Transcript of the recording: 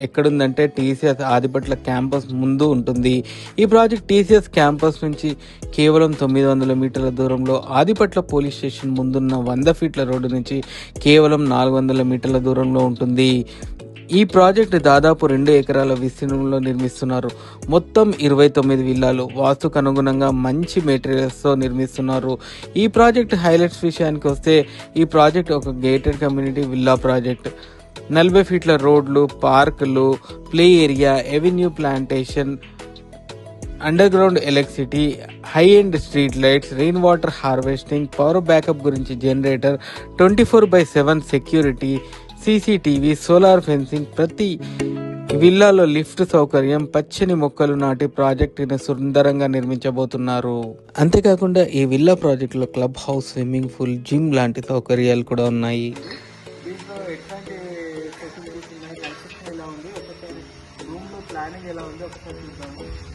ఎక్కడుందంటే TCS Adibatla campus ముందు ఉంటుంది. ఈ ప్రాజెక్ట్ టీసీఎస్ క్యాంపస్ నుంచి కేవలం 900 మీటర్ల దూరంలో, ఆదిపట్ల పోలీస్ స్టేషన్ ముందున్న 100 ఫీట్ల రోడ్డు నుంచి కేవలం 400 మీటర్ల దూరంలో ఉంటుంది. ఈ ప్రాజెక్టు దాదాపు 2 ఎకరాల విస్తీర్ణంలో నిర్మిస్తున్నారు. మొత్తం 29 విల్లాలు వాస్తుకు అనుగుణంగా మంచి మెటీరియల్స్తో నిర్మిస్తున్నారు. ఈ ప్రాజెక్ట్ హైలైట్స్ విషయానికి వస్తే, ఈ ప్రాజెక్ట్ ఒక గేటెడ్ కమ్యూనిటీ విల్లా ప్రాజెక్ట్. 40 ఫీట్ల రోడ్లు, పార్కులు, play area, avenue plantation, underground electricity, high end street lights, rain water harvesting, power backup గురించి generator, 24/7 security, CCTV, solar fencing, ప్రతి విల్లాలో లిఫ్ట్ సౌకర్యం, పచ్చని మొక్కలు నాటి ప్రాజెక్టుని సుందరంగా నిర్మించబోతున్నారు. అంతేకాకుండా ఈ విల్లా ప్రాజెక్టులో club house, swimming pool, gym లాంటి సౌకర్యాలు కూడా ఉన్నాయి. దీంట్లో ఎట్లాంటి ఫెసిలిటీస్ ఉన్నాయి, కన్స్ట్రక్షన్ ఎలా ఉంది, ఒకసారి రూమ్లో ప్లానింగ్ ఎలా ఉంది ఒకసారి చూద్దాము.